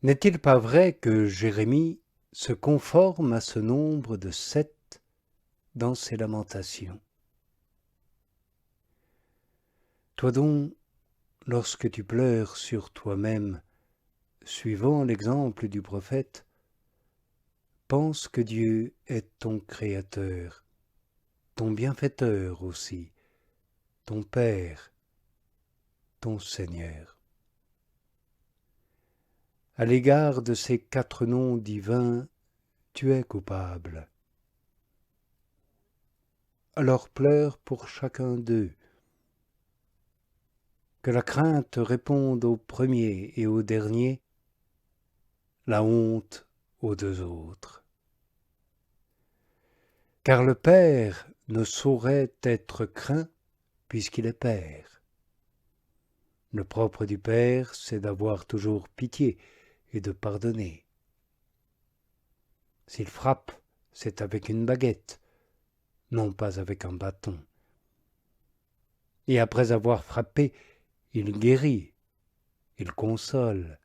N'est-il pas vrai que Jérémie se conforme à ce nombre de 7 dans ses lamentations? Toi donc, lorsque tu pleures sur toi-même, suivant l'exemple du prophète, pense que Dieu est ton Créateur, ton bienfaiteur aussi, ton Père, ton Seigneur. À l'égard de ces 4 noms divins, tu es coupable. Alors pleure pour chacun d'eux. Que la crainte réponde au premier et au dernier, la honte aux 2 autres. Car le Père ne saurait être craint puisqu'il est Père. Le propre du Père, c'est d'avoir toujours pitié et de pardonner. S'il frappe, c'est avec une baguette, non pas avec un bâton. Et après avoir frappé, il guérit, il console.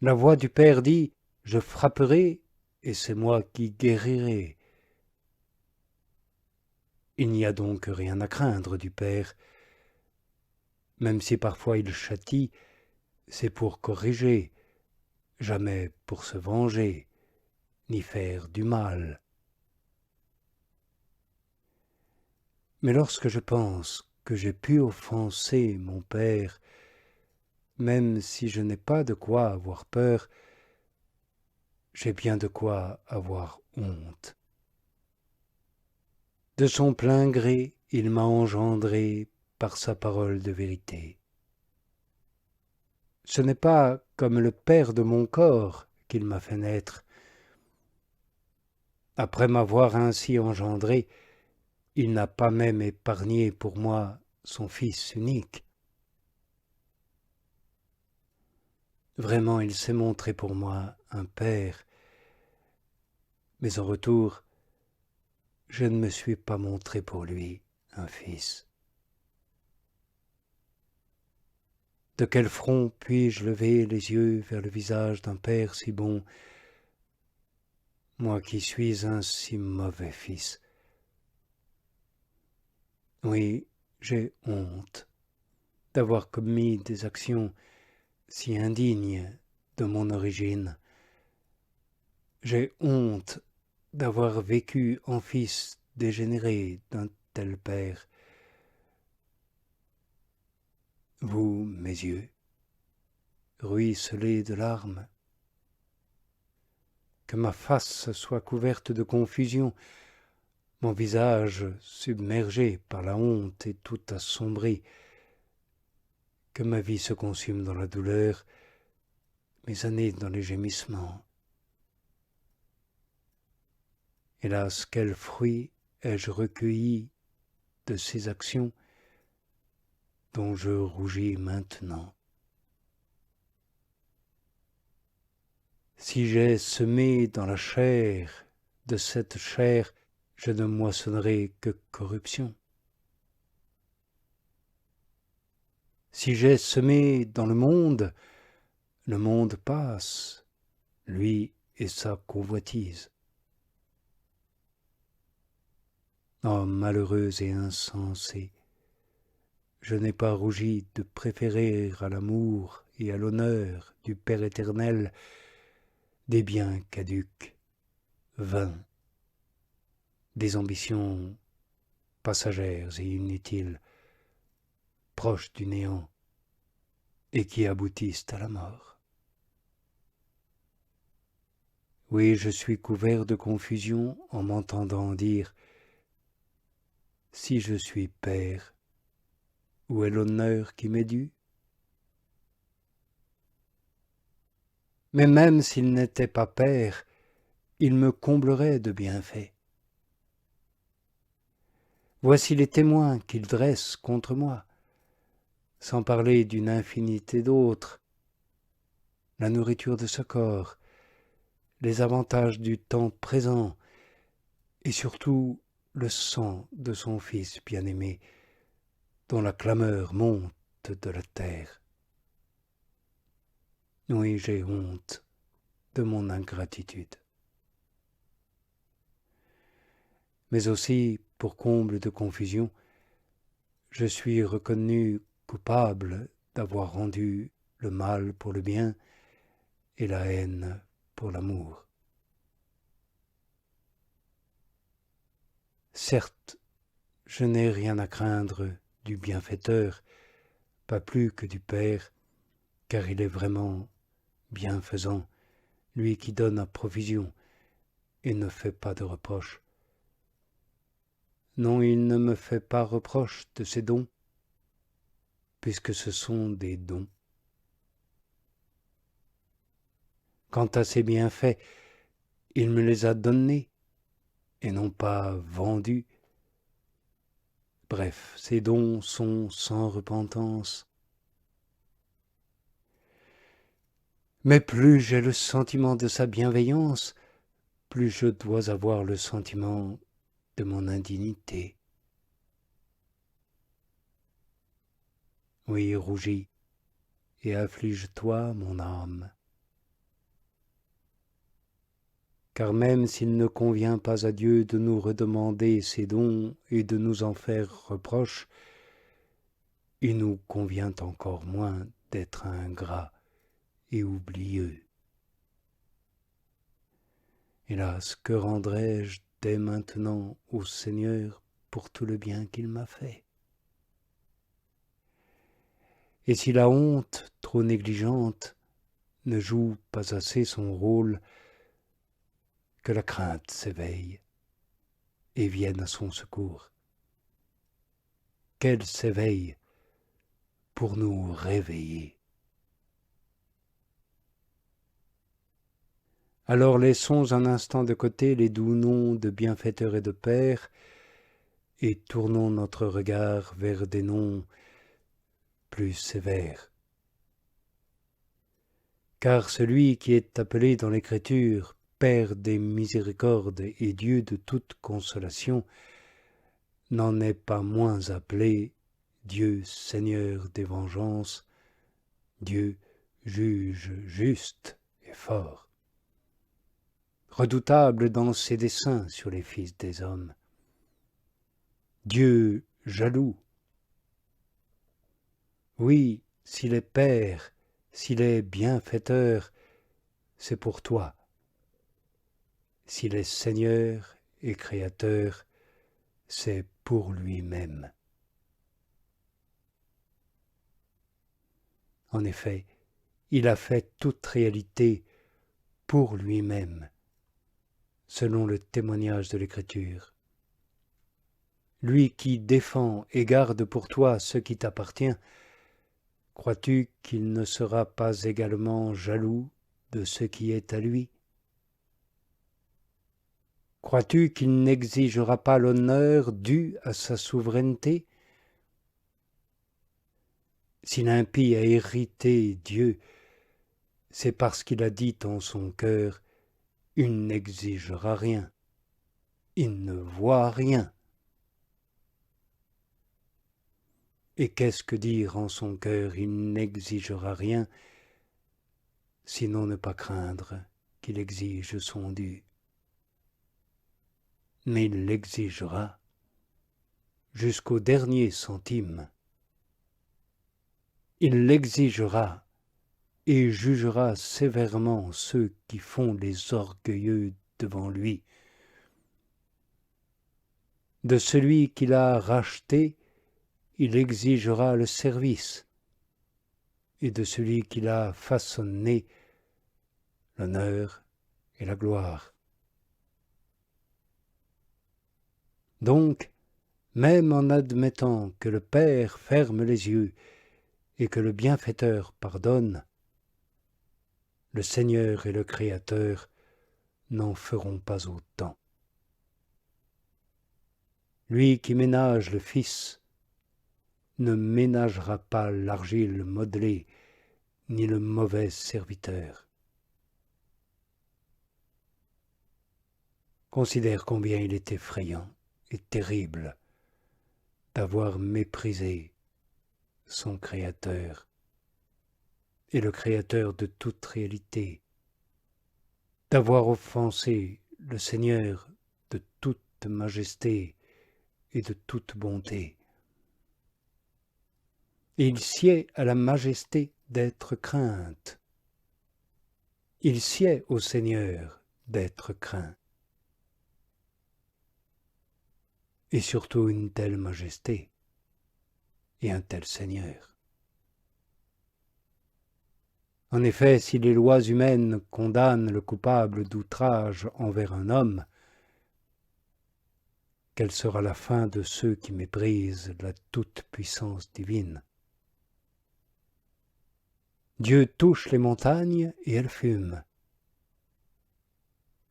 La voix du Père dit, je frapperai et c'est moi qui guérirai. Il n'y a donc rien à craindre du Père. Même si parfois il châtie, c'est pour corriger, jamais pour se venger, ni faire du mal. Mais lorsque je pense que j'ai pu offenser mon Père, même si je n'ai pas de quoi avoir peur, j'ai bien de quoi avoir honte. De son plein gré, il m'a engendré par sa parole de vérité. Ce n'est pas comme le Père de mon corps qu'il m'a fait naître. Après m'avoir ainsi engendré, il n'a pas même épargné pour moi son Fils unique. Vraiment, il s'est montré pour moi un Père, mais en retour, je ne me suis pas montré pour lui un Fils. De quel front puis-je lever les yeux vers le visage d'un Père si bon, moi qui suis un si mauvais Fils? Oui, j'ai honte d'avoir commis des actions si indignes de mon origine. J'ai honte d'avoir vécu en fils dégénéré d'un tel Père. Vous, mes yeux, ruisselez de larmes, que ma face soit couverte de confusion, mon visage submergé par la honte et tout assombri, que ma vie se consume dans la douleur, mes années dans les gémissements. Hélas, quel fruit ai-je recueilli de ces actions dont je rougis maintenant? Si j'ai semé dans la chair, de cette chair, je ne moissonnerai que corruption. Si j'ai semé dans le monde passe, lui et sa convoitise. Oh, malheureux et insensé, je n'ai pas rougi de préférer à l'amour et à l'honneur du Père éternel des biens caducs, vains, des ambitions passagères et inutiles, proches du néant, et qui aboutissent à la mort. Oui, je suis couvert de confusion en m'entendant dire « Si je suis père, où est l'honneur qui m'est dû ?» Mais même s'il n'était pas père, il me comblerait de bienfaits. Voici les témoins qu'il dresse contre moi, sans parler d'une infinité d'autres, la nourriture de ce corps, les avantages du temps présent, et surtout le sang de son Fils bien-aimé, dont la clameur monte de la terre. Oui, j'ai honte de mon ingratitude. Mais aussi, pour comble de confusion, je suis reconnu coupable d'avoir rendu le mal pour le bien et la haine pour l'amour. Certes, je n'ai rien à craindre du bienfaiteur, pas plus que du Père, car il est vraiment bienfaisant, lui qui donne à provision et ne fait pas de reproches. Non, il ne me fait pas reproche de ses dons, puisque ce sont des dons. Quant à ses bienfaits, il me les a donnés et non pas vendus. Bref, ses dons sont sans repentance. Mais plus j'ai le sentiment de sa bienveillance, plus je dois avoir le sentiment de mon indignité. Oui, rougis, et afflige-toi, mon âme. Car même s'il ne convient pas à Dieu de nous redemander ses dons et de nous en faire reproche, il nous convient encore moins d'être ingrats et oublieux. Hélas, que rendrai-je dès maintenant au Seigneur pour tout le bien qu'il m'a fait? Et si la honte, trop négligente, ne joue pas assez son rôle, que la crainte s'éveille et vienne à son secours. Qu'elle s'éveille pour nous réveiller. Alors laissons un instant de côté les doux noms de bienfaiteur et de père, et tournons notre regard vers des noms plus sévères. Car celui qui est appelé dans l'Écriture Père des miséricordes et Dieu de toute consolation n'en est pas moins appelé Dieu Seigneur des vengeances, Dieu juge juste et fort, redoutable dans ses desseins sur les fils des hommes, Dieu jaloux. Oui, s'il est Père, s'il est bienfaiteur, c'est pour toi. S'il est Seigneur et Créateur, c'est pour lui-même. En effet, il a fait toute réalité pour lui-même, selon le témoignage de l'Écriture. Lui qui défend et garde pour toi ce qui t'appartient, crois-tu qu'il ne sera pas également jaloux de ce qui est à lui? Crois-tu qu'il n'exigera pas l'honneur dû à sa souveraineté? Si l'impie a irrité Dieu, c'est parce qu'il a dit en son cœur « Il n'exigera rien, il ne voit rien ». Et qu'est-ce que dire en son cœur « Il n'exigera rien » sinon ne pas craindre qu'il exige son dû? Mais il l'exigera jusqu'au dernier centime. Il l'exigera et jugera sévèrement ceux qui font les orgueilleux devant lui. De celui qu'il a racheté, il exigera le service, et de celui qu'il a façonné, l'honneur et la gloire. Donc, même en admettant que le Père ferme les yeux et que le bienfaiteur pardonne, le Seigneur et le Créateur n'en feront pas autant. Lui qui ménage le Fils ne ménagera pas l'argile modelée ni le mauvais serviteur. Considère combien il est effrayant et terrible d'avoir méprisé son Créateur. et le Créateur de toute réalité, d'avoir offensé le Seigneur de toute majesté et de toute bonté. Et il sied à la majesté d'être crainte. Il sied au Seigneur d'être craint. Et surtout une telle majesté et un tel Seigneur. En effet, si les lois humaines condamnent le coupable d'outrage envers un homme, quelle sera la fin de ceux qui méprisent la toute-puissance divine? Dieu touche les montagnes et elles fument.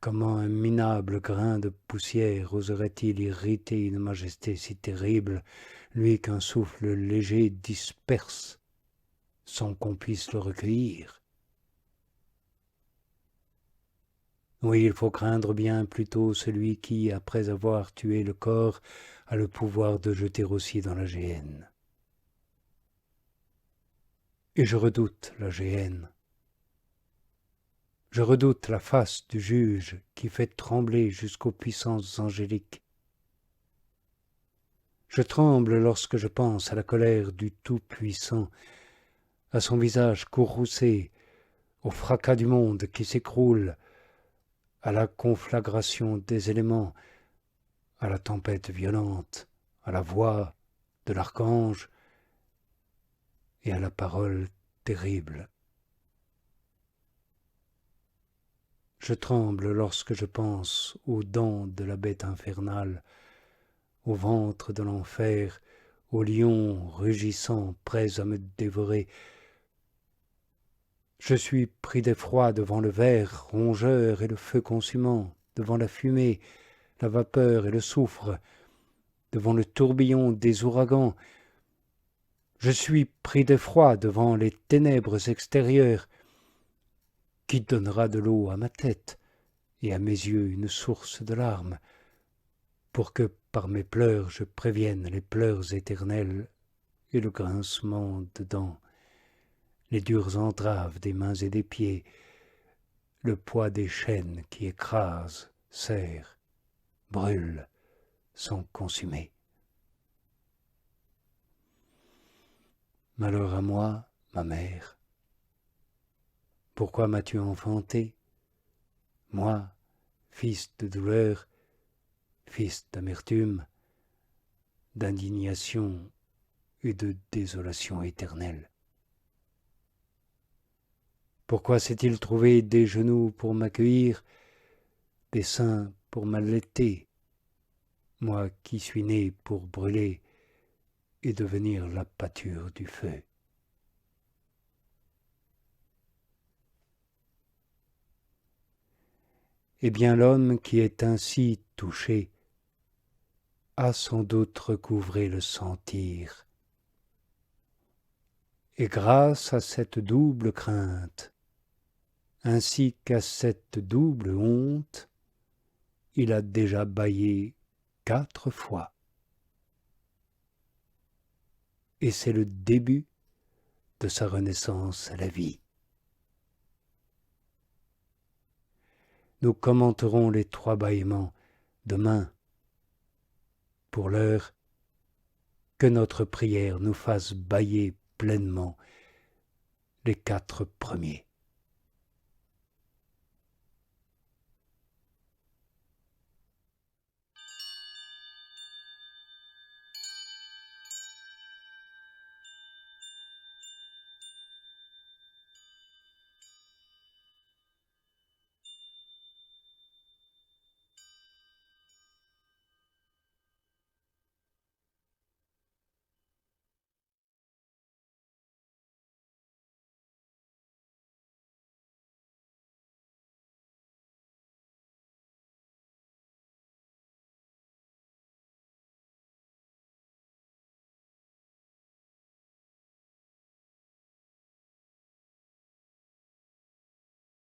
Comment un minable grain de poussière oserait-il irriter une majesté si terrible, lui qu'un souffle léger disperse, sans qu'on puisse le recueillir? Oui, il faut craindre bien plutôt celui qui, après avoir tué le corps, a le pouvoir de jeter aussi dans la géhenne. Et je redoute la géhenne. Je redoute la face du juge qui fait trembler jusqu'aux puissances angéliques. Je tremble lorsque je pense à la colère du Tout-Puissant, à son visage courroucé, au fracas du monde qui s'écroule, à la conflagration des éléments, à la tempête violente, à la voix de l'archange et à la parole terrible. Je tremble lorsque je pense aux dents de la bête infernale, au ventre de l'enfer, au lion rugissant, prêt à me dévorer. Je suis pris d'effroi devant le ver rongeur et le feu consumant, devant la fumée, la vapeur et le soufre, devant le tourbillon des ouragans. Je suis pris d'effroi devant les ténèbres extérieures. Qui donnera de l'eau à ma tête et à mes yeux une source de larmes, pour que par mes pleurs je prévienne les pleurs éternels et le grincement de dents, les dures entraves des mains et des pieds, le poids des chaînes qui écrasent, serrent, brûlent, sont consumés. Malheur à moi, ma mère. Pourquoi m'as-tu enfanté, moi, fils de douleur, fils d'amertume, d'indignation et de désolation éternelle? Pourquoi s'est-il trouvé des genoux pour m'accueillir, des seins pour m'allaiter, moi qui suis né pour brûler et devenir la pâture du feu? Eh bien l'homme qui est ainsi touché a sans doute recouvré le sentir. Et grâce à cette double crainte, ainsi qu'à cette double honte, il a déjà bâillé 4 fois. Et c'est le début de sa renaissance à la vie. Nous commenterons les 3 bâillements demain. Pour l'heure, que notre prière nous fasse bâiller pleinement les 4 premiers.